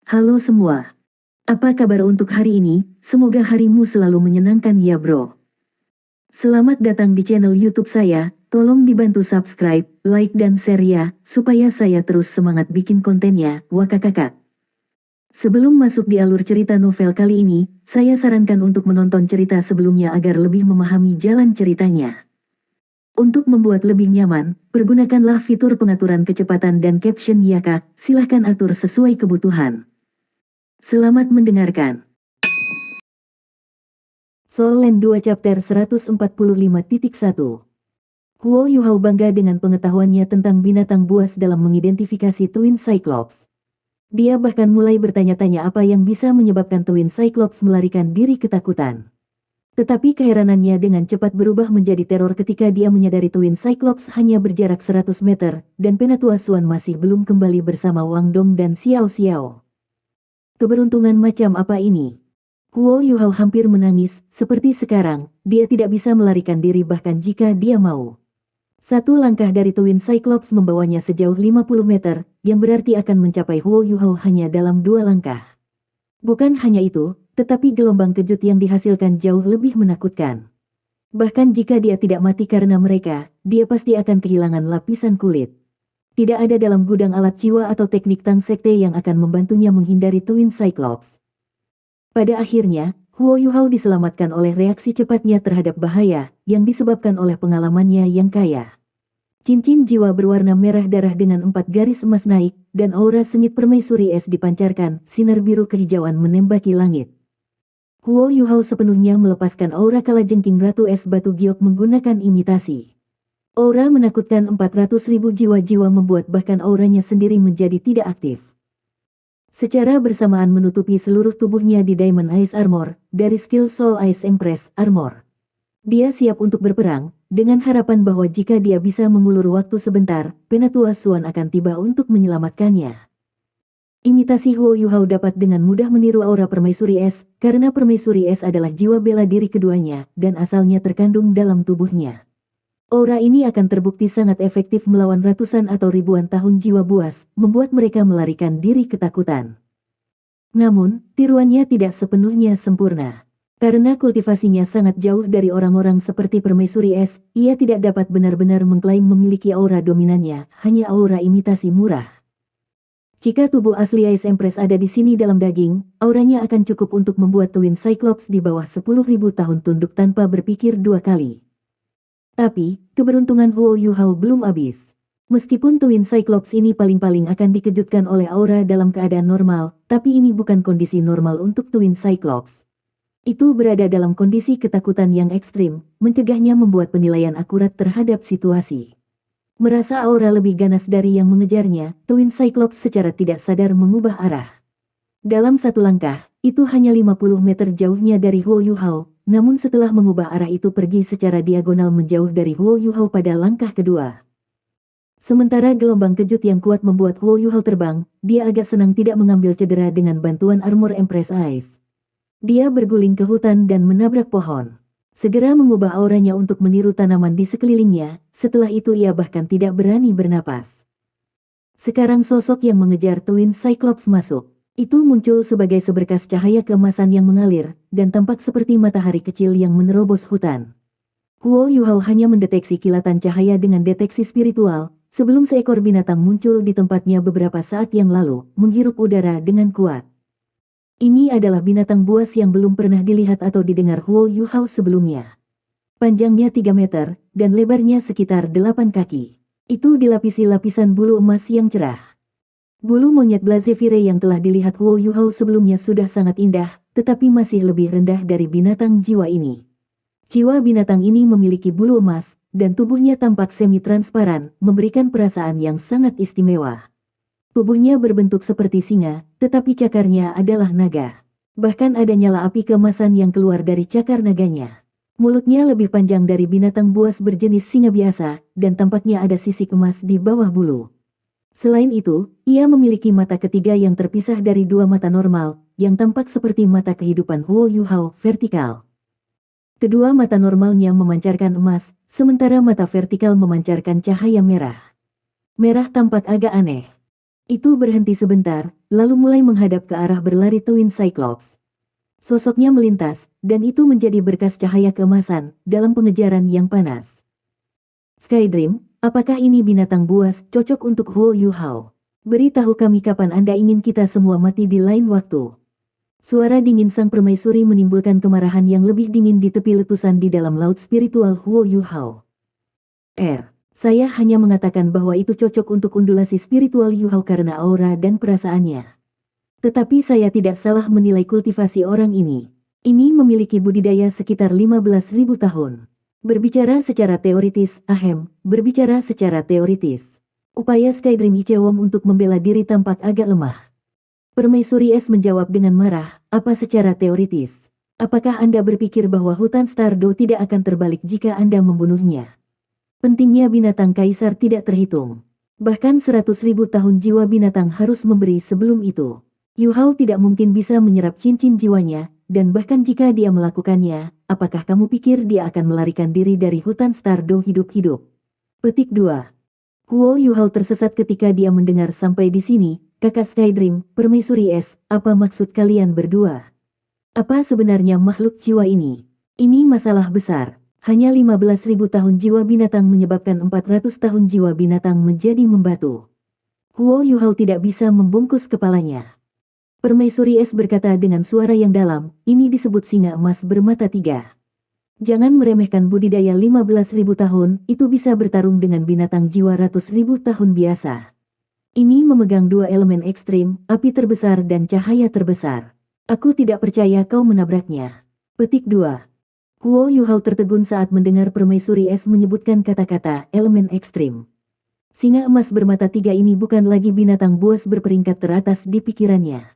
Halo semua. Apa kabar untuk hari ini? Semoga harimu selalu menyenangkan ya bro. Selamat datang di channel YouTube saya. Tolong dibantu subscribe, like dan share ya, supaya saya terus semangat bikin kontennya. Wakakakak. Sebelum masuk di alur cerita novel kali ini, saya sarankan untuk menonton cerita sebelumnya agar lebih memahami jalan ceritanya. Untuk membuat lebih nyaman, pergunakanlah fitur pengaturan kecepatan dan caption ya kak, silahkan atur sesuai kebutuhan. Selamat mendengarkan. Soul Land 2 Chapter 145.1. Huo Yuhao bangga dengan pengetahuannya tentang binatang buas dalam mengidentifikasi Twin Cyclops. Dia bahkan mulai bertanya-tanya apa yang bisa menyebabkan Twin Cyclops melarikan diri ketakutan. Tetapi keheranannya dengan cepat berubah menjadi teror ketika dia menyadari Twin Cyclops hanya berjarak 100 meter, dan Penatua Suan masih belum kembali bersama Wang Dong dan Xiao Xiao. Keberuntungan macam apa ini? Huo Yuhao hampir menangis, seperti sekarang, dia tidak bisa melarikan diri bahkan jika dia mau. Satu langkah dari Twin Cyclops membawanya sejauh 50 meter, yang berarti akan mencapai Huo Yuhao hanya dalam 2 langkah. Bukan hanya itu, tetapi gelombang kejut yang dihasilkan jauh lebih menakutkan. Bahkan jika dia tidak mati karena mereka, dia pasti akan kehilangan lapisan kulit. Tidak ada dalam gudang alat jiwa atau teknik Tang Sekte yang akan membantunya menghindari Twin Cyclops. Pada akhirnya, Huo Yuhao diselamatkan oleh reaksi cepatnya terhadap bahaya, yang disebabkan oleh pengalamannya yang kaya. Cincin jiwa berwarna merah darah dengan 4 garis emas naik, dan aura sengit permaisuri es dipancarkan, sinar biru kehijauan menembaki langit. Huo Yuhao sepenuhnya melepaskan aura kalajengking Ratu Es Batu Giok menggunakan imitasi. Aura menakutkan 400.000 jiwa-jiwa membuat bahkan auranya sendiri menjadi tidak aktif. Secara bersamaan menutupi seluruh tubuhnya di Diamond Ice Armor, dari skill Soul Ice Empress Armor. Dia siap untuk berperang, dengan harapan bahwa jika dia bisa mengulur waktu sebentar, Penatua Suan akan tiba untuk menyelamatkannya. Imitasi Huo Yuhao dapat dengan mudah meniru aura Permaisuri Es, karena Permaisuri Es adalah jiwa bela diri keduanya, dan asalnya terkandung dalam tubuhnya. Aura ini akan terbukti sangat efektif melawan ratusan atau ribuan tahun jiwa buas, membuat mereka melarikan diri ketakutan. Namun, tiruannya tidak sepenuhnya sempurna. Karena kultivasinya sangat jauh dari orang-orang seperti Permaisuri Es, ia tidak dapat benar-benar mengklaim memiliki aura dominannya, hanya aura imitasi murah. Jika tubuh asli Ice Empress ada di sini dalam daging, auranya akan cukup untuk membuat Twin Cyclops di bawah 10.000 tahun tunduk tanpa berpikir 2 kali. Tapi, keberuntungan Huo Yuhao belum habis. Meskipun Twin Cyclops ini paling-paling akan dikejutkan oleh aura dalam keadaan normal, tapi ini bukan kondisi normal untuk Twin Cyclops. Itu berada dalam kondisi ketakutan yang ekstrim, mencegahnya membuat penilaian akurat terhadap situasi. Merasa aura lebih ganas dari yang mengejarnya, Twin Cyclops secara tidak sadar mengubah arah. Dalam satu langkah, itu hanya 50 meter jauhnya dari Huo Yuhao, namun setelah mengubah arah itu pergi secara diagonal menjauh dari Huo Yuhao pada langkah kedua. Sementara gelombang kejut yang kuat membuat Huo Yuhao terbang, dia agak senang tidak mengambil cedera dengan bantuan armor Empress Ice. Dia berguling ke hutan dan menabrak pohon. Segera mengubah auranya untuk meniru tanaman di sekelilingnya, setelah itu ia bahkan tidak berani bernapas. Sekarang sosok yang mengejar Twin Cyclops masuk. Itu muncul sebagai seberkas cahaya keemasan yang mengalir, dan tampak seperti matahari kecil yang menerobos hutan. Huo Yuhao hanya mendeteksi kilatan cahaya dengan deteksi spiritual, sebelum seekor binatang muncul di tempatnya beberapa saat yang lalu, menghirup udara dengan kuat. Ini adalah binatang buas yang belum pernah dilihat atau didengar Huo Yuhao sebelumnya. Panjangnya 3 meter, dan lebarnya sekitar 8 kaki. Itu dilapisi lapisan bulu emas yang cerah. Bulu monyet Blazevire yang telah dilihat Huo Yuhao sebelumnya sudah sangat indah, tetapi masih lebih rendah dari binatang jiwa ini. Jiwa binatang ini memiliki bulu emas, dan tubuhnya tampak semi-transparan, memberikan perasaan yang sangat istimewa. Tubuhnya berbentuk seperti singa, tetapi cakarnya adalah naga. Bahkan ada nyala api keemasan yang keluar dari cakar naganya. Mulutnya lebih panjang dari binatang buas berjenis singa biasa, dan tampaknya ada sisik emas di bawah bulu. Selain itu, ia memiliki mata ketiga yang terpisah dari 2 mata normal, yang tampak seperti mata kehidupan Huo Yuhao vertikal. Kedua mata normalnya memancarkan emas, sementara mata vertikal memancarkan cahaya merah. Merah tampak agak aneh. Itu berhenti sebentar, lalu mulai menghadap ke arah berlari Twin Cyclops. Sosoknya melintas, dan itu menjadi berkas cahaya keemasan dalam pengejaran yang panas. Skydream, apakah ini binatang buas cocok untuk Huo Yuhao? Beritahu kami kapan Anda ingin kita semua mati di lain waktu. Suara dingin sang permaisuri menimbulkan kemarahan yang lebih dingin di tepi letusan di dalam laut spiritual Huo Yuhao. Saya hanya mengatakan bahwa itu cocok untuk undulasi spiritual Yuhao karena aura dan perasaannya. Tetapi saya tidak salah menilai kultivasi orang ini. Ini memiliki budidaya sekitar 15.000 tahun. Berbicara secara teoritis, berbicara secara teoritis. Upaya Skydream Ichewon untuk membela diri tampak agak lemah. Permaisuri Es menjawab dengan marah, apa secara teoritis? Apakah Anda berpikir bahwa hutan Stardew tidak akan terbalik jika Anda membunuhnya? Pentingnya binatang kaisar tidak terhitung. Bahkan 100.000 tahun jiwa binatang harus memberi sebelum itu. Yuhao tidak mungkin bisa menyerap cincin jiwanya, dan bahkan jika dia melakukannya, apakah kamu pikir dia akan melarikan diri dari hutan Stardew hidup-hidup? Petik 2. Huo Yuhao tersesat ketika dia mendengar sampai di sini, kakak Skydream, permaisuri Es, apa maksud kalian berdua? Apa sebenarnya makhluk jiwa ini? Ini masalah besar. Hanya 15.000 tahun jiwa binatang menyebabkan 400 tahun jiwa binatang menjadi membatu. Huo Yuhao tidak bisa membungkus kepalanya. Permaisuri Es berkata dengan suara yang dalam, ini disebut singa emas bermata 3. Jangan meremehkan budidaya 15.000 tahun, itu bisa bertarung dengan binatang jiwa ratus ribu tahun biasa. Ini memegang dua elemen ekstrim, api terbesar dan cahaya terbesar. Aku tidak percaya kau menabraknya. Petik 2. Huo Yuhao tertegun saat mendengar permaisuri Es menyebutkan kata-kata elemen ekstrim. Singa emas bermata 3 ini bukan lagi binatang buas berperingkat teratas di pikirannya.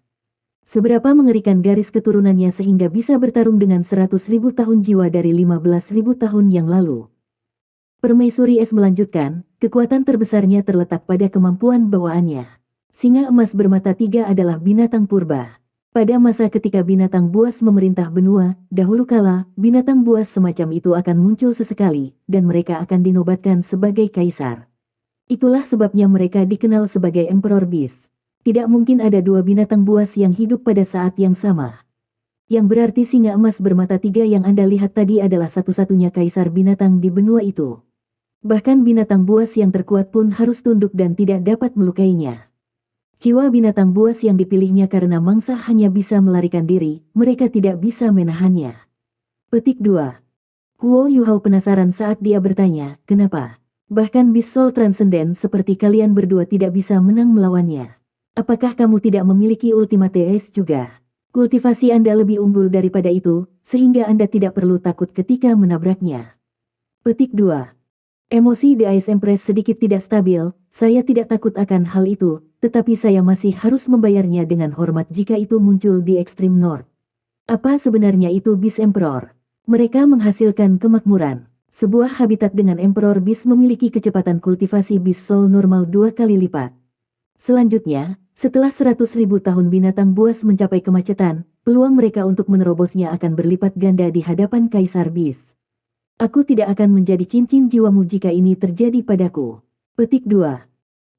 Seberapa mengerikan garis keturunannya sehingga bisa bertarung dengan 100.000 tahun jiwa dari 15.000 tahun yang lalu. Permaisuri Es melanjutkan, kekuatan terbesarnya terletak pada kemampuan bawaannya. Singa emas bermata 3 adalah binatang purba. Pada masa ketika binatang buas memerintah benua, dahulu kala, binatang buas semacam itu akan muncul sesekali, dan mereka akan dinobatkan sebagai kaisar. Itulah sebabnya mereka dikenal sebagai Emperor Beast. Tidak mungkin ada dua binatang buas yang hidup pada saat yang sama. Yang berarti singa emas bermata 3 yang Anda lihat tadi adalah satu-satunya kaisar binatang di benua itu. Bahkan binatang buas yang terkuat pun harus tunduk dan tidak dapat melukainya. Jiwa binatang buas yang dipilihnya karena mangsa hanya bisa melarikan diri, mereka tidak bisa menahannya. Petik 2. Huo Yuhao penasaran saat dia bertanya, kenapa? Bahkan Beast Soul Transcendent seperti kalian berdua tidak bisa menang melawannya. Apakah kamu tidak memiliki Ultimate Ace juga? Kultivasi Anda lebih unggul daripada itu, sehingga Anda tidak perlu takut ketika menabraknya. Petik 2. Emosi The Ice Empress sedikit tidak stabil, saya tidak takut akan hal itu, tetapi saya masih harus membayarnya dengan hormat jika itu muncul di Extreme North. Apa sebenarnya itu Beast Emperor? Mereka menghasilkan kemakmuran. Sebuah habitat dengan Emperor Beast memiliki kecepatan kultivasi Beast Soul normal 2 kali lipat. Selanjutnya, setelah 100.000 tahun binatang buas mencapai kemacetan, peluang mereka untuk menerobosnya akan berlipat ganda di hadapan Kaisar Beast. Aku tidak akan menjadi cincin jiwamu jika ini terjadi padaku. Petik 2.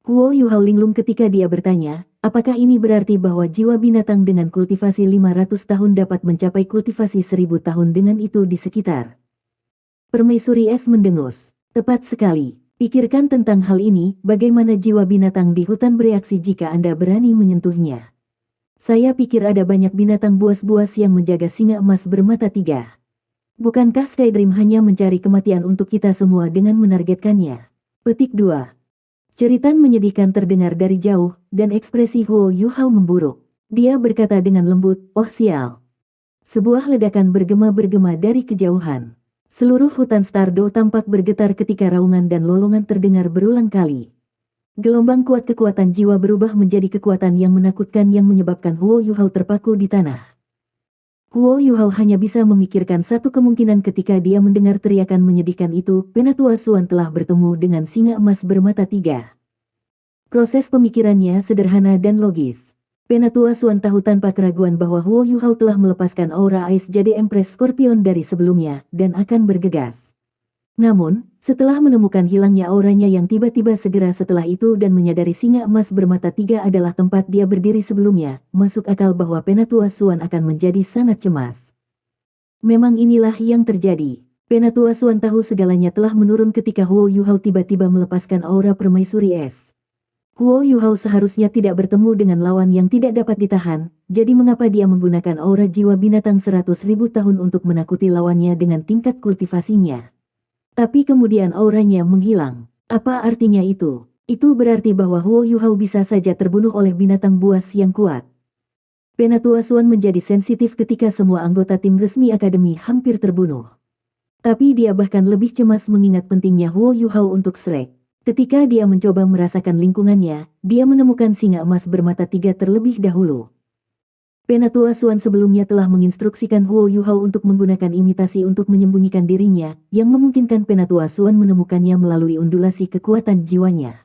Huo Yuhao linglung ketika dia bertanya, apakah ini berarti bahwa jiwa binatang dengan kultivasi 500 tahun dapat mencapai kultivasi 1000 tahun dengan itu di sekitar? Permaisuri Es mendengus. Tepat sekali. Pikirkan tentang hal ini, bagaimana jiwa binatang di hutan bereaksi jika Anda berani menyentuhnya. Saya pikir ada banyak binatang buas-buas yang menjaga singa emas bermata 3. Bukankah Skydream hanya mencari kematian untuk kita semua dengan menargetkannya? Petik 2. Jeritan menyedihkan terdengar dari jauh, dan ekspresi Huo Yuhao memburuk. Dia berkata dengan lembut, oh sial. Sebuah ledakan bergema-bergema dari kejauhan. Seluruh hutan Stardew tampak bergetar ketika raungan dan lolongan terdengar berulang kali. Gelombang kuat kekuatan jiwa berubah menjadi kekuatan yang menakutkan yang menyebabkan Huo Yuhao terpaku di tanah. Huo Yuhao hanya bisa memikirkan satu kemungkinan ketika dia mendengar teriakan menyedihkan itu, Penatua Suan telah bertemu dengan singa emas bermata 3. Proses pemikirannya sederhana dan logis. Penatua Suan tahu tanpa keraguan bahwa Huo Yuhao telah melepaskan aura Ice jadi Empress Scorpion dari sebelumnya, dan akan bergegas. Namun, setelah menemukan hilangnya auranya yang tiba-tiba segera setelah itu dan menyadari singa emas bermata tiga adalah tempat dia berdiri sebelumnya, masuk akal bahwa Penatua Suan akan menjadi sangat cemas. Memang inilah yang terjadi. Penatua Suan tahu segalanya telah menurun ketika Huo Yuhao tiba-tiba melepaskan aura permaisuri es. Huo Yuhao seharusnya tidak bertemu dengan lawan yang tidak dapat ditahan, jadi mengapa dia menggunakan aura jiwa binatang 100.000 tahun untuk menakuti lawannya dengan tingkat kultivasinya. Tapi kemudian auranya menghilang. Apa artinya itu? Itu berarti bahwa Huo Yuhao bisa saja terbunuh oleh binatang buas yang kuat. Penatua Suan menjadi sensitif ketika semua anggota tim resmi akademi hampir terbunuh. Tapi dia bahkan lebih cemas mengingat pentingnya Huo Yuhao untuk Shrek. Ketika dia mencoba merasakan lingkungannya, dia menemukan singa emas bermata tiga terlebih dahulu. Penatua Suan sebelumnya telah menginstruksikan Huo Yuhao untuk menggunakan imitasi untuk menyembunyikan dirinya, yang memungkinkan Penatua Suan menemukannya melalui undulasi kekuatan jiwanya.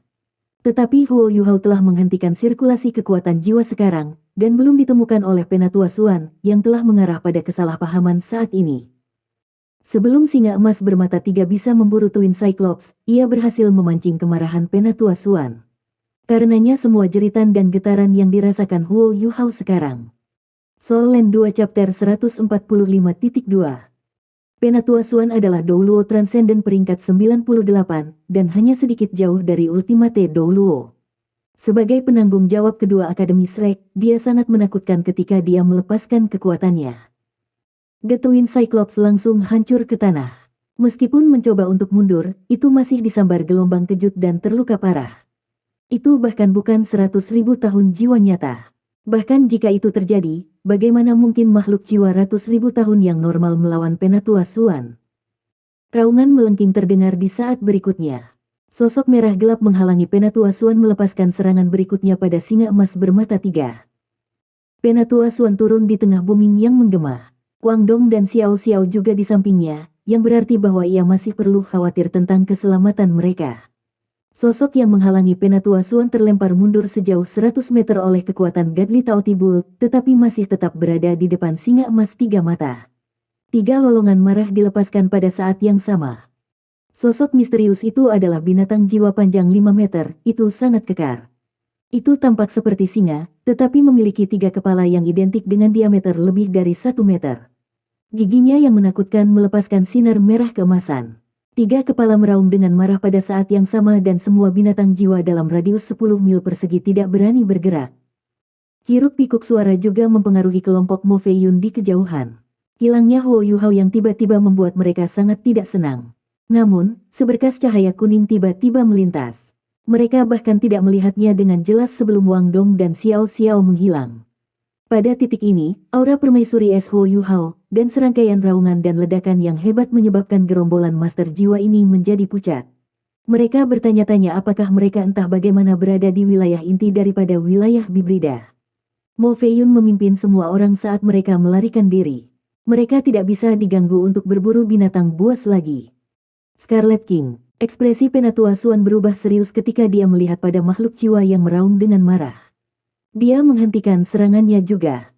Tetapi Huo Yuhao telah menghentikan sirkulasi kekuatan jiwa sekarang, dan belum ditemukan oleh Penatua Suan, yang telah mengarah pada kesalahpahaman saat ini. Sebelum singa emas bermata tiga bisa memburu Twin Cyclops, ia berhasil memancing kemarahan Penatua Suan. Karenanya semua jeritan dan getaran yang dirasakan Huo Yuhao sekarang. Soul Land 2 Chapter 145.2 Penatua Suan adalah Douluo Transcendent peringkat 98, dan hanya sedikit jauh dari Ultimate Douluo. Sebagai penanggung jawab kedua Akademi Shrek, dia sangat menakutkan ketika dia melepaskan kekuatannya. The Twin Cyclops langsung hancur ke tanah. Meskipun mencoba untuk mundur, itu masih disambar gelombang kejut dan terluka parah. Itu bahkan bukan 100.000 tahun jiwa nyata. Bahkan jika itu terjadi, bagaimana mungkin makhluk jiwa ratus ribu tahun yang normal melawan Penatua Suan? Raungan melengking terdengar di saat berikutnya. Sosok merah gelap menghalangi Penatua Suan melepaskan serangan berikutnya pada singa emas bermata tiga. Penatua Suan turun di tengah bumi yang menggema. Wang Dong dan Xiao Xiao juga di sampingnya, yang berarti bahwa ia masih perlu khawatir tentang keselamatan mereka. Sosok yang menghalangi Penatua Suan terlempar mundur sejauh 100 meter oleh kekuatan Godly Taotibul, tetapi masih tetap berada di depan singa emas tiga mata. Tiga lolongan marah dilepaskan pada saat yang sama. Sosok misterius itu adalah binatang jiwa panjang 5 meter, itu sangat kekar. Itu tampak seperti singa, tetapi memiliki 3 kepala yang identik dengan diameter lebih dari 1 meter. Giginya yang menakutkan melepaskan sinar merah keemasan. 3 kepala meraung dengan marah pada saat yang sama dan semua binatang jiwa dalam radius 10 mil persegi tidak berani bergerak. Hiruk-pikuk suara juga mempengaruhi kelompok Mo Fei Yun di kejauhan. Hilangnya Huo Yuhao yang tiba-tiba membuat mereka sangat tidak senang. Namun, seberkas cahaya kuning tiba-tiba melintas. Mereka bahkan tidak melihatnya dengan jelas sebelum Wang Dong dan Xiao Xiao menghilang. Pada titik ini, aura permaisuri es Huo Yuhao, dan serangkaian raungan dan ledakan yang hebat menyebabkan gerombolan master jiwa ini menjadi pucat. Mereka bertanya-tanya apakah mereka entah bagaimana berada di wilayah inti daripada wilayah Bibrida. Mo Fei Yun memimpin semua orang saat mereka melarikan diri. Mereka tidak bisa diganggu untuk berburu binatang buas lagi. Scarlet King, ekspresi Penatua Suan berubah serius ketika dia melihat pada makhluk jiwa yang meraung dengan marah. Dia menghentikan serangannya juga.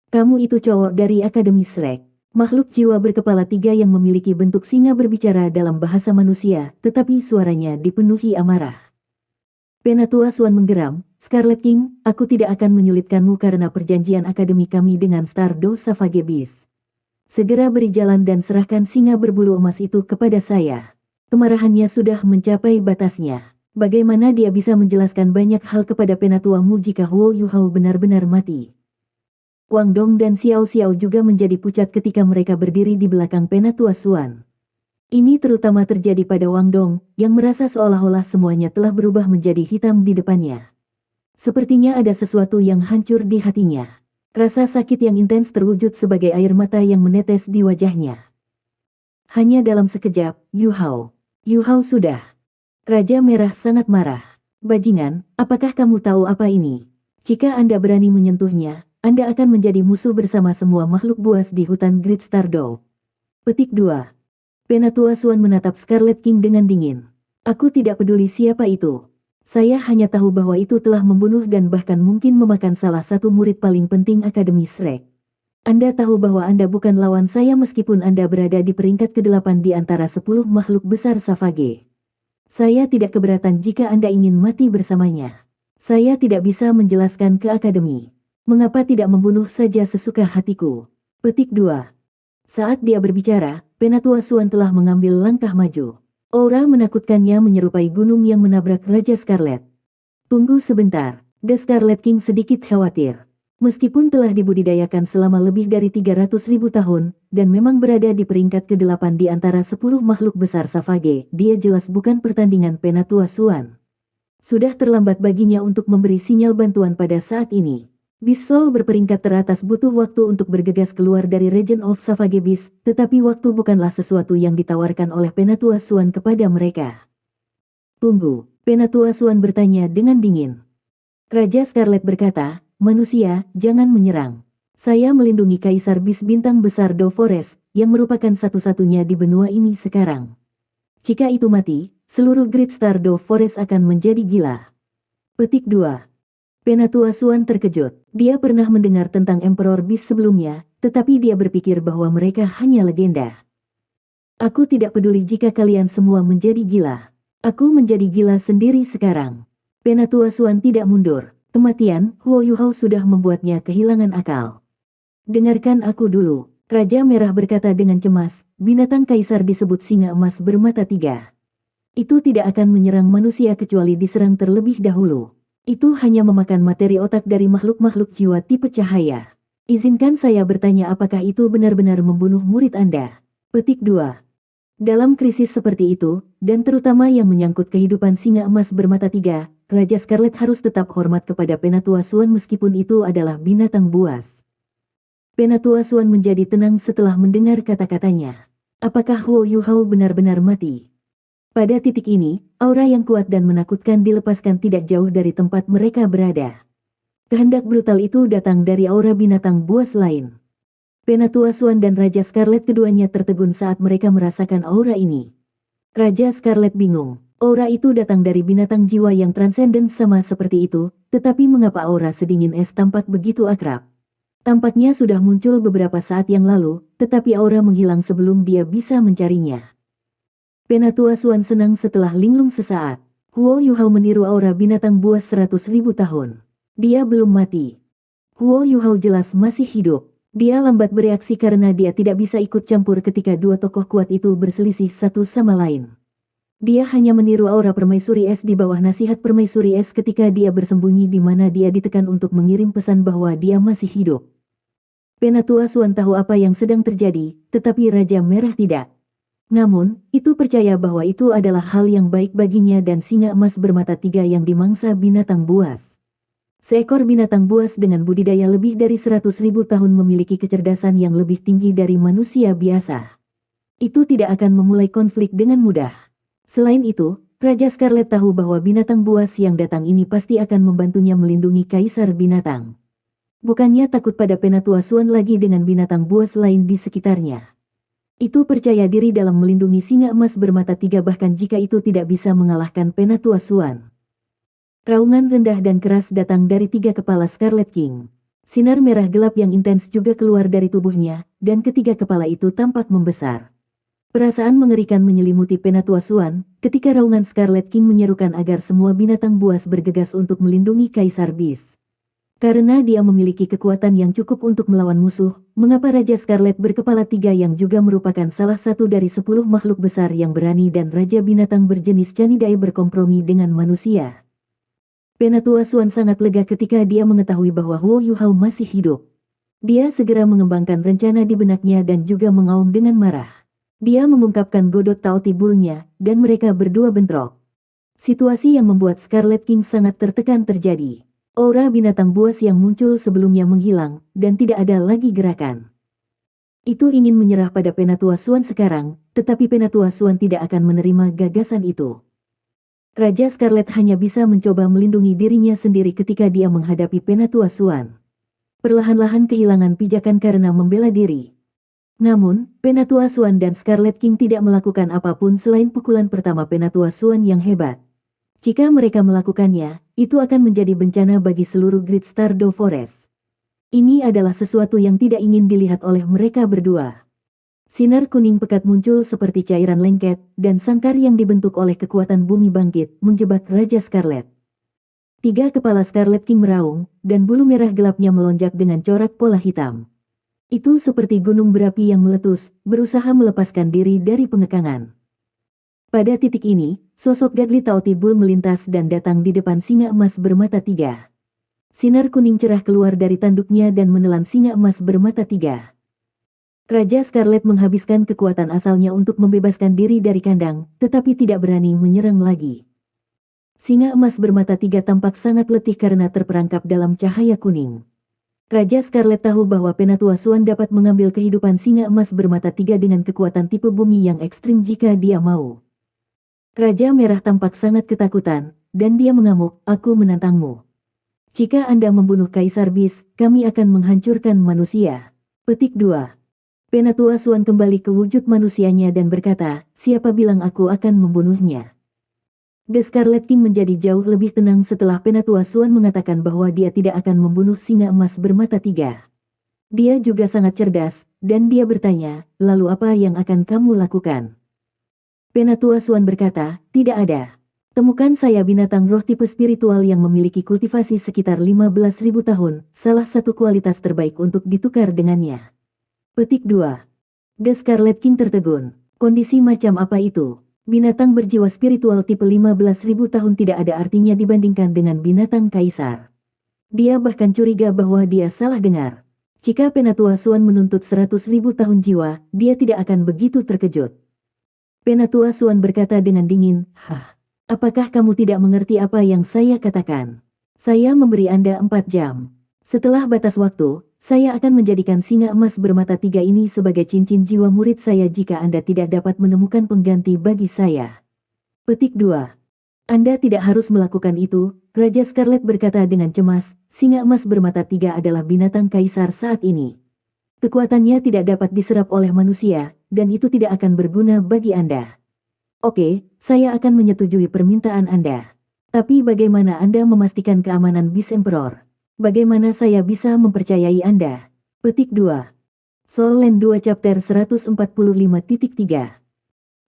Kamu itu cowok dari Akademi Shrek. Makhluk jiwa berkepala 3 yang memiliki bentuk singa berbicara dalam bahasa manusia, tetapi suaranya dipenuhi amarah. Penatua Suan menggeram, Scarlet King, aku tidak akan menyulitkanmu karena perjanjian akademi kami dengan Stardew Savage Beast. Segera beri jalan dan serahkan singa berbulu emas itu kepada saya. Kemarahannya sudah mencapai batasnya. Bagaimana dia bisa menjelaskan banyak hal kepada Penatuamu jika Huo Yuhao benar-benar mati? Wang Dong dan Xiao Xiao juga menjadi pucat ketika mereka berdiri di belakang Penatua Suan. Ini terutama terjadi pada Wang Dong, yang merasa seolah-olah semuanya telah berubah menjadi hitam di depannya. Sepertinya ada sesuatu yang hancur di hatinya. Rasa sakit yang intens terwujud sebagai air mata yang menetes di wajahnya. Hanya dalam sekejap, Yuhao sudah. Raja Merah sangat marah. Bajingan, apakah kamu tahu apa ini? Jika Anda berani menyentuhnya, Anda akan menjadi musuh bersama semua makhluk buas di hutan Great Stardew. Petik 2. Penatua Suan menatap Scarlet King dengan dingin. Aku tidak peduli siapa itu. Saya hanya tahu bahwa itu telah membunuh dan bahkan mungkin memakan salah satu murid paling penting Akademi Shrek. Anda tahu bahwa Anda bukan lawan saya meskipun Anda berada di peringkat ke-8 di antara 10 makhluk besar Savage. Saya tidak keberatan jika Anda ingin mati bersamanya. Saya tidak bisa menjelaskan ke Akademi. Mengapa tidak membunuh saja sesuka hatiku? Petik 2. Saat dia berbicara, Penatua Swan telah mengambil langkah maju. Aura menakutkannya menyerupai gunung yang menabrak Raja Scarlet. Tunggu sebentar, The Scarlet King sedikit khawatir. Meskipun telah dibudidayakan selama lebih dari 300.000 tahun, dan memang berada di peringkat ke-8 di antara 10 makhluk besar Savage, dia jelas bukan pertandingan Penatua Swan. Sudah terlambat baginya untuk memberi sinyal bantuan pada saat ini. Beast Soul berperingkat teratas butuh waktu untuk bergegas keluar dari Region of Savage Beast, tetapi waktu bukanlah sesuatu yang ditawarkan oleh Penatua Swan kepada mereka. Tunggu, Penatua Swan bertanya dengan dingin. Raja Scarlet berkata, manusia, jangan menyerang. Saya melindungi Kaisar Beast Bintang Besar Do Forest, yang merupakan satu-satunya di benua ini sekarang. Jika itu mati, seluruh Great Star Do Forest akan menjadi gila. Petik 2. Penatua Swan terkejut. Dia pernah mendengar tentang Emperor Beast sebelumnya, tetapi dia berpikir bahwa mereka hanya legenda. Aku tidak peduli jika kalian semua menjadi gila. Aku menjadi gila sendiri sekarang. Penatua Swan tidak mundur. Kematian Huo Yuhao sudah membuatnya kehilangan akal. Dengarkan aku dulu, Raja Merah berkata dengan cemas, binatang kaisar disebut singa emas bermata 3. Itu tidak akan menyerang manusia kecuali diserang terlebih dahulu. Itu hanya memakan materi otak dari makhluk-makhluk jiwa tipe cahaya. Izinkan saya bertanya apakah itu benar-benar membunuh murid Anda? Petik 2. Dalam krisis seperti itu, dan terutama yang menyangkut kehidupan singa emas bermata 3, Raja Scarlet harus tetap hormat kepada Penatua Swan meskipun itu adalah binatang buas. Penatua Swan menjadi tenang setelah mendengar kata-katanya. Apakah Huo Yuhao benar-benar mati? Pada titik ini, aura yang kuat dan menakutkan dilepaskan tidak jauh dari tempat mereka berada. Kehendak brutal itu datang dari aura binatang buas lain. Penatua Swan dan Raja Scarlet keduanya tertegun saat mereka merasakan aura ini. Raja Scarlet bingung. Aura itu datang dari binatang jiwa yang transenden sama seperti itu, tetapi mengapa aura sedingin es tampak begitu akrab? Tampaknya sudah muncul beberapa saat yang lalu, tetapi aura menghilang sebelum dia bisa mencarinya. Penatua Swan senang setelah linglung sesaat. Huo Yuhao meniru aura binatang buas 100.000 tahun. Dia belum mati. Huo Yuhao jelas masih hidup. Dia lambat bereaksi karena dia tidak bisa ikut campur ketika dua tokoh kuat itu berselisih satu sama lain. Dia hanya meniru aura permaisuri es di bawah nasihat permaisuri es ketika dia bersembunyi di mana dia ditekan untuk mengirim pesan bahwa dia masih hidup. Penatua Swan tahu apa yang sedang terjadi, tetapi Raja Merah tidak. Namun, itu percaya bahwa itu adalah hal yang baik baginya dan singa emas bermata 3 yang dimangsa binatang buas. Seekor binatang buas dengan budidaya lebih dari 100.000 tahun memiliki kecerdasan yang lebih tinggi dari manusia biasa. Itu tidak akan memulai konflik dengan mudah. Selain itu, Raja Scarlet tahu bahwa binatang buas yang datang ini pasti akan membantunya melindungi Kaisar Binatang. Bukannya takut pada Penatua Swan lagi dengan binatang buas lain di sekitarnya. Itu percaya diri dalam melindungi singa emas bermata 3 bahkan jika itu tidak bisa mengalahkan Penatua Swan. Raungan rendah dan keras datang dari 3 kepala Scarlet King. Sinar merah gelap yang intens juga keluar dari tubuhnya, dan ketiga kepala itu tampak membesar. Perasaan mengerikan menyelimuti Penatua Swan, ketika raungan Scarlet King menyerukan agar semua binatang buas bergegas untuk melindungi Kaisar Beast. Karena dia memiliki kekuatan yang cukup untuk melawan musuh, mengapa Raja Scarlet berkepala 3 yang juga merupakan salah satu dari 10 makhluk besar yang berani dan Raja Binatang berjenis Canidae berkompromi dengan manusia? Penatua Swan sangat lega ketika dia mengetahui bahwa Huo Yuhao masih hidup. Dia segera mengembangkan rencana di benaknya dan juga mengaum dengan marah. Dia mengungkapkan godot Tao Tibulnya, dan mereka berdua bentrok. Situasi yang membuat Scarlet King sangat tertekan terjadi. Aura binatang buas yang muncul sebelumnya menghilang, dan tidak ada lagi gerakan. Itu ingin menyerah pada Penatua Swan sekarang, tetapi Penatua Swan tidak akan menerima gagasan itu. Raja Scarlet hanya bisa mencoba melindungi dirinya sendiri ketika dia menghadapi Penatua Swan. Perlahan-lahan kehilangan pijakan karena membela diri. Namun, Penatua Swan dan Scarlet King tidak melakukan apapun selain pukulan pertama Penatua Swan yang hebat. Jika mereka melakukannya, itu akan menjadi bencana bagi seluruh Great Star Do Forest. Ini adalah sesuatu yang tidak ingin dilihat oleh mereka berdua. Sinar kuning pekat muncul seperti cairan lengket, dan sangkar yang dibentuk oleh kekuatan bumi bangkit, menjebak Raja Scarlet. Tiga kepala Scarlet King meraung, dan bulu merah gelapnya melonjak dengan corak pola hitam. Itu seperti gunung berapi yang meletus, berusaha melepaskan diri dari pengekangan. Pada titik ini, sosok Gadli Taoti Bull melintas dan datang di depan singa emas bermata tiga. Sinar kuning cerah keluar dari tanduknya dan menelan singa emas bermata tiga. Raja Scarlet menghabiskan kekuatan asalnya untuk membebaskan diri dari kandang, tetapi tidak berani menyerang lagi. Singa emas bermata tiga tampak sangat letih karena terperangkap dalam cahaya kuning. Raja Scarlet tahu bahwa Penatua Swan dapat mengambil kehidupan singa emas bermata tiga dengan kekuatan tipe bumi yang ekstrim jika dia mau. Raja Merah tampak sangat ketakutan, dan dia mengamuk, "Aku menantangmu. Jika Anda membunuh Kaisar Beast, kami akan menghancurkan manusia." Petik 2. Penatua Swan kembali ke wujud manusianya dan berkata, "Siapa bilang aku akan membunuhnya?" The Scarlet King menjadi jauh lebih tenang setelah Penatua Swan mengatakan bahwa dia tidak akan membunuh singa emas bermata tiga. Dia juga sangat cerdas, dan dia bertanya, "Lalu apa yang akan kamu lakukan?" Penatua Swan berkata, "Tidak ada. Temukan saya binatang roh tipe spiritual yang memiliki kultivasi sekitar 15.000 tahun, salah satu kualitas terbaik untuk ditukar dengannya." Petik 2. The Scarlet King tertegun. Kondisi macam apa itu? Binatang berjiwa spiritual tipe 15.000 tahun tidak ada artinya dibandingkan dengan binatang kaisar. Dia bahkan curiga bahwa dia salah dengar. Jika Penatua Swan menuntut 100.000 tahun jiwa, dia tidak akan begitu terkejut. Penatua Swan berkata dengan dingin, "Hah, apakah kamu tidak mengerti apa yang saya katakan? Saya memberi Anda 4 jam. Setelah batas waktu, saya akan menjadikan singa emas bermata tiga ini sebagai cincin jiwa murid saya jika Anda tidak dapat menemukan pengganti bagi saya." Petik 2. Anda tidak harus melakukan itu, Raja Scarlet berkata dengan cemas, "Singa emas bermata tiga adalah binatang kaisar saat ini. Kekuatannya tidak dapat diserap oleh manusia, dan itu tidak akan berguna bagi Anda." "Oke, saya akan menyetujui permintaan Anda. Tapi bagaimana Anda memastikan keamanan Beast Emperor? Bagaimana saya bisa mempercayai Anda?" Petik 2. Soul Land 2 Chapter 145.3.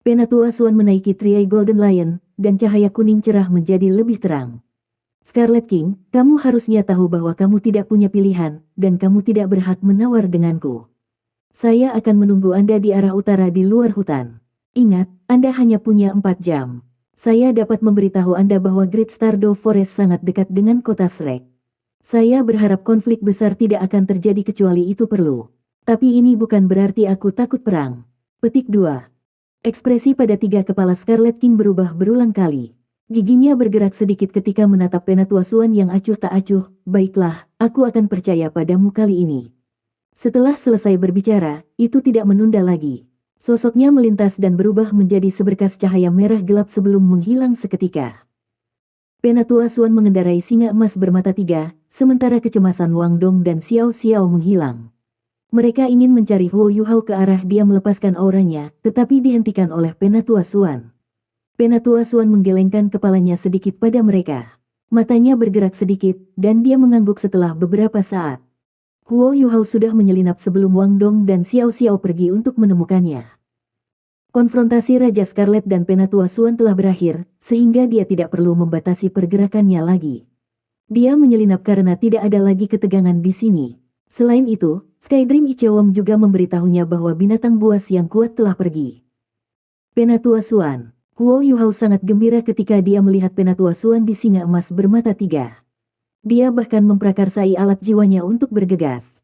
Penatua Swan menaiki Triai Golden Lion, dan cahaya kuning cerah menjadi lebih terang. "Scarlet King, kamu harusnya tahu bahwa kamu tidak punya pilihan, dan kamu tidak berhak menawar denganku. Saya akan menunggu Anda di arah utara di luar hutan. Ingat, Anda hanya punya 4 jam. Saya dapat memberitahu Anda bahwa Great Stardew Forest sangat dekat dengan kota Shrek. Saya berharap konflik besar tidak akan terjadi kecuali itu perlu. Tapi ini bukan berarti aku takut perang." Petik 2. Ekspresi pada tiga kepala Scarlet King berubah berulang kali. Giginya bergerak sedikit ketika menatap Penatua Swan yang acuh tak acuh. "Baiklah, aku akan percaya padamu kali ini." Setelah selesai berbicara, itu tidak menunda lagi. Sosoknya melintas dan berubah menjadi seberkas cahaya merah gelap sebelum menghilang seketika. Penatua Swan mengendarai singa emas bermata tiga, sementara kecemasan Wang Dong dan Xiao Xiao menghilang. Mereka ingin mencari Huo Yuhao ke arah dia melepaskan auranya, tetapi dihentikan oleh Penatua Swan. Penatua Swan menggelengkan kepalanya sedikit pada mereka. Matanya bergerak sedikit, dan dia mengangguk setelah beberapa saat. Huo Yuhao sudah menyelinap sebelum Wang Dong dan Xiao Xiao pergi untuk menemukannya. Konfrontasi Raja Scarlet dan Penatua Swan telah berakhir, sehingga dia tidak perlu membatasi pergerakannya lagi. Dia menyelinap karena tidak ada lagi ketegangan di sini. Selain itu, Skydream Ichewom juga memberitahunya bahwa binatang buas yang kuat telah pergi. Penatua Swan. Huo Yuhao sangat gembira ketika dia melihat Penatua Swan di singa emas bermata tiga. Dia bahkan memprakarsai alat jiwanya untuk bergegas.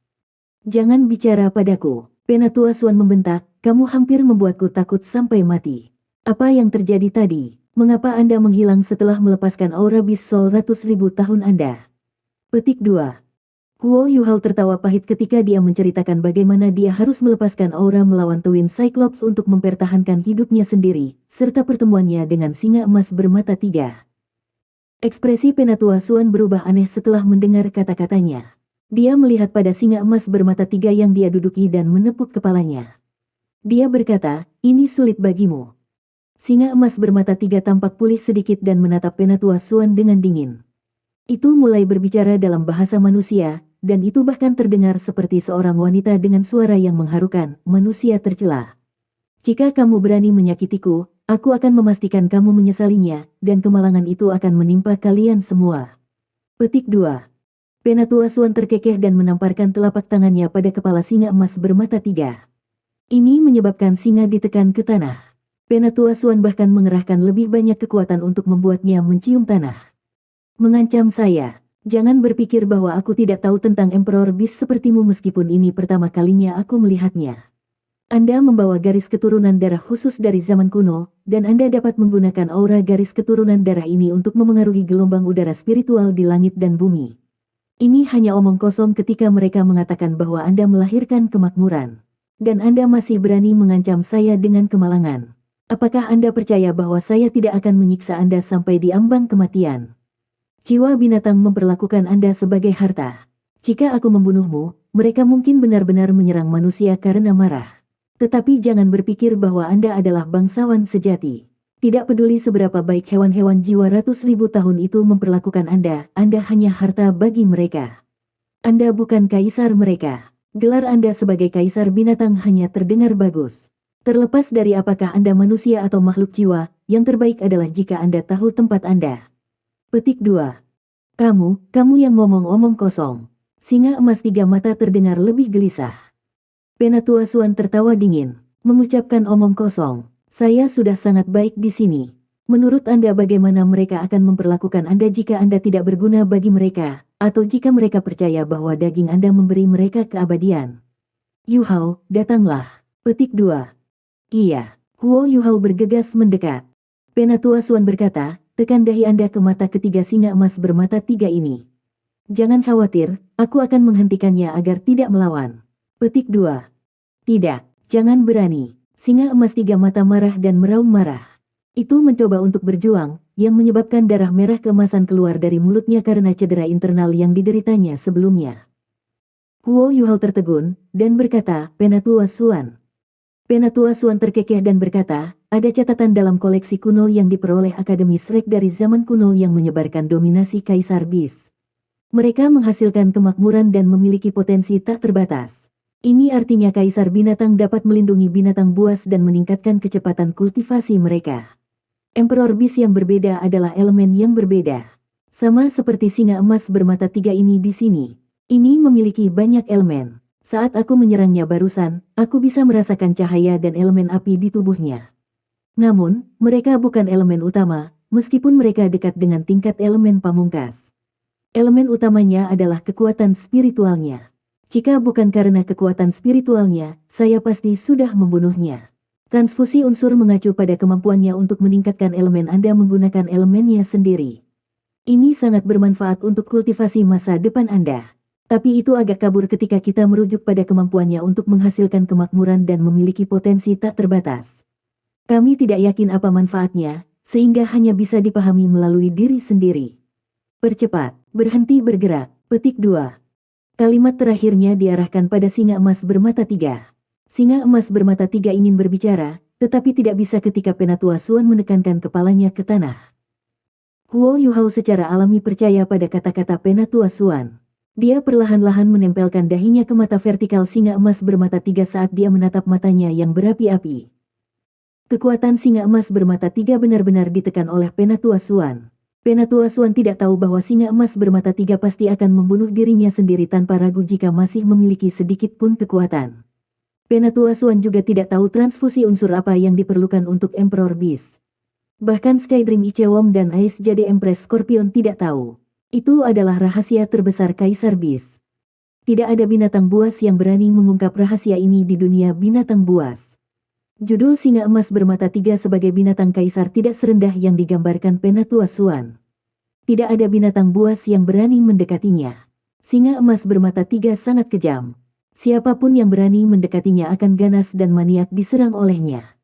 "Jangan bicara padaku," Penatua Swan membentak, "kamu hampir membuatku takut sampai mati. Apa yang terjadi tadi? Mengapa Anda menghilang setelah melepaskan aura Beast Soul ratus ribu tahun Anda?" Petik 2. Huo Yuhao tertawa pahit ketika dia menceritakan bagaimana dia harus melepaskan aura melawan Twin Cyclops untuk mempertahankan hidupnya sendiri, serta pertemuannya dengan singa emas bermata tiga. Ekspresi Penatua Swan berubah aneh setelah mendengar kata-katanya. Dia melihat pada singa emas bermata tiga yang dia duduki dan menepuk kepalanya. Dia berkata, "Ini sulit bagimu." Singa emas bermata tiga tampak pulih sedikit dan menatap Penatua Swan dengan dingin. Itu mulai berbicara dalam bahasa manusia, dan itu bahkan terdengar seperti seorang wanita dengan suara yang mengharukan, manusia tercela. Jika kamu berani menyakitiku, aku akan memastikan kamu menyesalinya, dan kemalangan itu akan menimpa kalian semua. Petik 2. Penatua Swan terkekeh dan menamparkan telapak tangannya pada kepala singa emas bermata 3. Ini menyebabkan singa ditekan ke tanah. Penatua Swan bahkan mengerahkan lebih banyak kekuatan untuk membuatnya mencium tanah. Mengancam saya. Jangan berpikir bahwa aku tidak tahu tentang Emperor Beast sepertimu meskipun ini pertama kalinya aku melihatnya. Anda membawa garis keturunan darah khusus dari zaman kuno, dan Anda dapat menggunakan aura garis keturunan darah ini untuk memengaruhi gelombang udara spiritual di langit dan bumi. Ini hanya omong kosong ketika mereka mengatakan bahwa Anda melahirkan kemakmuran. Dan Anda masih berani mengancam saya dengan kemalangan. Apakah Anda percaya bahwa saya tidak akan menyiksa Anda sampai di ambang kematian? Jiwa binatang memperlakukan Anda sebagai harta. Jika aku membunuhmu, mereka mungkin benar-benar menyerang manusia karena marah. Tetapi jangan berpikir bahwa Anda adalah bangsawan sejati. Tidak peduli seberapa baik hewan-hewan jiwa ratus ribu tahun itu memperlakukan Anda hanya harta bagi mereka. Anda bukan kaisar mereka. Gelar Anda sebagai kaisar binatang hanya terdengar bagus. Terlepas dari apakah Anda manusia atau makhluk jiwa, yang terbaik adalah jika Anda tahu tempat Anda. Petik 2. Kamu yang ngomong-ngomong kosong. Singa emas 3 mata terdengar lebih gelisah. Penatua Swan tertawa dingin, mengucapkan omong kosong. Saya sudah sangat baik di sini. Menurut Anda bagaimana mereka akan memperlakukan Anda jika Anda tidak berguna bagi mereka, atau jika mereka percaya bahwa daging Anda memberi mereka keabadian? Yu Hao, datanglah. Petik 2. Iya. Huo Yu Hao bergegas mendekat. Penatua Swan berkata, tekan dahi Anda ke mata ketiga singa emas bermata 3 ini. Jangan khawatir, aku akan menghentikannya agar tidak melawan. Petik 2. Tidak, jangan berani. Singa emas 3 mata marah dan meraung marah. Itu mencoba untuk berjuang, yang menyebabkan darah merah keemasan keluar dari mulutnya karena cedera internal yang dideritanya sebelumnya. Huo Yu Hao tertegun, dan berkata, Penatua Swan. Penatua Swan terkekeh dan berkata, ada catatan dalam koleksi kuno yang diperoleh Akademi Shrek dari zaman kuno yang menyebarkan dominasi Kaisar Beast. Mereka menghasilkan kemakmuran dan memiliki potensi tak terbatas. Ini artinya Kaisar Binatang dapat melindungi binatang buas dan meningkatkan kecepatan kultivasi mereka. Emperor Beast yang berbeda adalah elemen yang berbeda. Sama seperti singa emas bermata 3 ini di sini. Ini memiliki banyak elemen. Saat aku menyerangnya barusan, aku bisa merasakan cahaya dan elemen api di tubuhnya. Namun, mereka bukan elemen utama, meskipun mereka dekat dengan tingkat elemen pamungkas. Elemen utamanya adalah kekuatan spiritualnya. Jika bukan karena kekuatan spiritualnya, saya pasti sudah membunuhnya. Transfusi unsur mengacu pada kemampuannya untuk meningkatkan elemen Anda menggunakan elemennya sendiri. Ini sangat bermanfaat untuk kultivasi masa depan Anda. Tapi itu agak kabur ketika kita merujuk pada kemampuannya untuk menghasilkan kemakmuran dan memiliki potensi tak terbatas. Kami tidak yakin apa manfaatnya, sehingga hanya bisa dipahami melalui diri sendiri. Percepat, berhenti bergerak. Petik 2. Kalimat terakhirnya diarahkan pada singa emas bermata 3. Singa emas bermata 3 ingin berbicara, tetapi tidak bisa ketika Penatua Swan menekankan kepalanya ke tanah. Huo Yu Hao secara alami percaya pada kata-kata Penatua Swan. Dia perlahan-lahan menempelkan dahinya ke mata vertikal singa emas bermata 3 saat dia menatap matanya yang berapi-api. Kekuatan singa emas bermata 3 benar-benar ditekan oleh Penatua Swan. Penatua Swan tidak tahu bahwa singa emas bermata 3 pasti akan membunuh dirinya sendiri tanpa ragu jika masih memiliki sedikit pun kekuatan. Penatua Swan juga tidak tahu transfusi unsur apa yang diperlukan untuk Emperor Beast. Bahkan Skydream Ichewom dan Ice Jade Empress Scorpion tidak tahu. Itu adalah rahasia terbesar Kaisar Beast. Tidak ada binatang buas yang berani mengungkap rahasia ini di dunia binatang buas. Judul singa emas bermata 3 sebagai binatang kaisar tidak serendah yang digambarkan Penatua Swan. Tidak ada binatang buas yang berani mendekatinya. Singa emas bermata 3 sangat kejam. Siapapun yang berani mendekatinya akan ganas dan maniak diserang olehnya.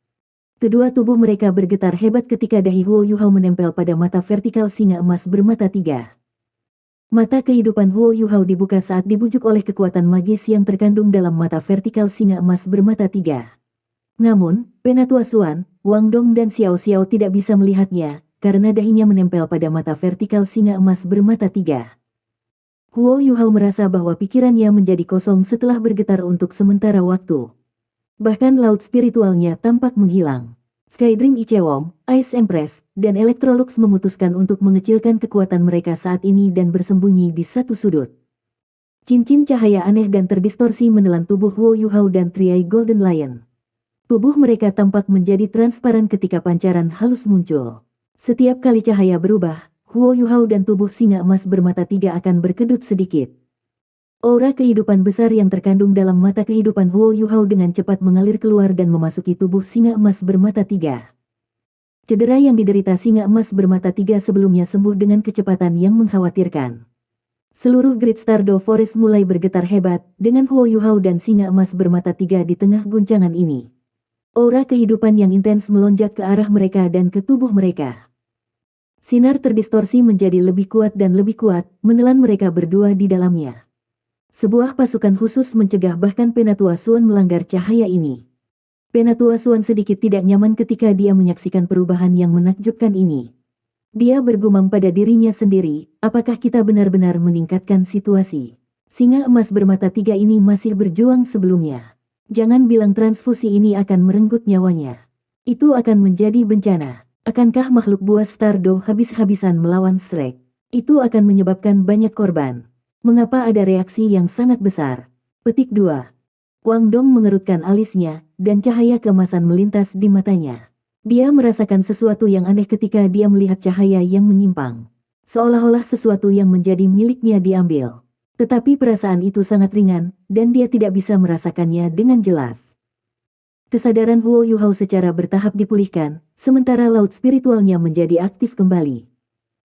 Kedua tubuh mereka bergetar hebat ketika dahi Huo Yu Hao menempel pada mata vertikal singa emas bermata 3. Mata kehidupan Huo Yu Hao dibuka saat dibujuk oleh kekuatan magis yang terkandung dalam mata vertikal singa emas bermata 3. Namun, Penatua Swan, Wang Dong dan Xiao Xiao tidak bisa melihatnya, karena dahinya menempel pada mata vertikal singa emas bermata 3. Huo Yuhao merasa bahwa pikirannya menjadi kosong setelah bergetar untuk sementara waktu. Bahkan laut spiritualnya tampak menghilang. Skydream Ichewom, Ice Empress, dan Electrolux memutuskan untuk mengecilkan kekuatan mereka saat ini dan bersembunyi di satu sudut. Cincin cahaya aneh dan terdistorsi menelan tubuh Huo Yuhao dan Triai Golden Lion. Tubuh mereka tampak menjadi transparan ketika pancaran halus muncul. Setiap kali cahaya berubah, Huo Yuhao dan tubuh singa emas bermata tiga akan berkedut sedikit. Aura kehidupan besar yang terkandung dalam mata kehidupan Huo Yuhao dengan cepat mengalir keluar dan memasuki tubuh singa emas bermata tiga. Cedera yang diderita singa emas bermata tiga sebelumnya sembuh dengan kecepatan yang mengkhawatirkan. Seluruh Great Stardew Forest mulai bergetar hebat, dengan Huo Yuhao dan singa emas bermata tiga di tengah guncangan ini. Aura kehidupan yang intens melonjak ke arah mereka dan ke tubuh mereka. Sinar terdistorsi menjadi lebih kuat dan lebih kuat, menelan mereka berdua di dalamnya. Sebuah pasukan khusus mencegah bahkan Penatua Suan melanggar cahaya ini. Penatua Suan sedikit tidak nyaman ketika dia menyaksikan perubahan yang menakjubkan ini. Dia bergumam pada dirinya sendiri, apakah kita benar-benar meningkatkan situasi? Singa emas bermata tiga ini masih berjuang sebelumnya. Jangan bilang transfusi ini akan merenggut nyawanya. Itu akan menjadi bencana. Akankah makhluk buas Stardew habis-habisan melawan Shrek? Itu akan menyebabkan banyak korban. Mengapa ada reaksi yang sangat besar? Petik 2. Wang Dong mengerutkan alisnya, dan cahaya keemasan melintas di matanya. Dia merasakan sesuatu yang aneh ketika dia melihat cahaya yang menyimpang. Seolah-olah sesuatu yang menjadi miliknya diambil. Tetapi perasaan itu sangat ringan, dan dia tidak bisa merasakannya dengan jelas. Kesadaran Huo Yuhao secara bertahap dipulihkan, sementara laut spiritualnya menjadi aktif kembali.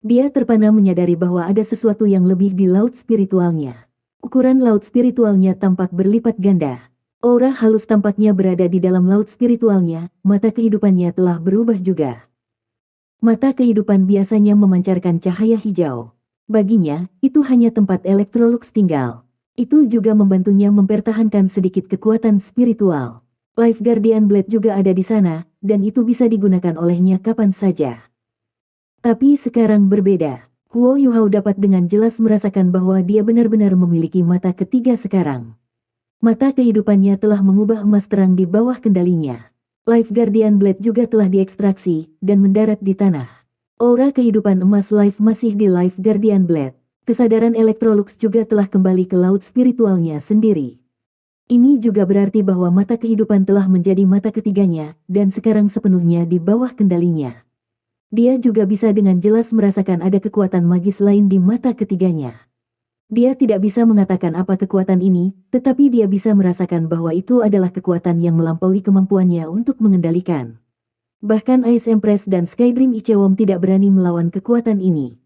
Dia terpana menyadari bahwa ada sesuatu yang lebih di laut spiritualnya. Ukuran laut spiritualnya tampak berlipat ganda. Aura halus tampaknya berada di dalam laut spiritualnya, mata kehidupannya telah berubah juga. Mata kehidupan biasanya memancarkan cahaya hijau. Baginya, itu hanya tempat Electrolux tinggal. Itu juga membantunya mempertahankan sedikit kekuatan spiritual. Life Guardian Blade juga ada di sana, dan itu bisa digunakan olehnya kapan saja. Tapi sekarang berbeda. Huo Yuhao dapat dengan jelas merasakan bahwa dia benar-benar memiliki mata ketiga sekarang. Mata kehidupannya telah mengubah emas terang di bawah kendalinya. Life Guardian Blade juga telah diekstraksi, dan mendarat di tanah. Aura kehidupan emas Life masih di Life Guardian Blade. Kesadaran Electrolux juga telah kembali ke laut spiritualnya sendiri. Ini juga berarti bahwa mata kehidupan telah menjadi mata ketiganya, dan sekarang sepenuhnya di bawah kendalinya. Dia juga bisa dengan jelas merasakan ada kekuatan magis lain di mata ketiganya. Dia tidak bisa mengatakan apa kekuatan ini, tetapi dia bisa merasakan bahwa itu adalah kekuatan yang melampaui kemampuannya untuk mengendalikan. Bahkan Ice Empress dan Skydream Ichewom tidak berani melawan kekuatan ini.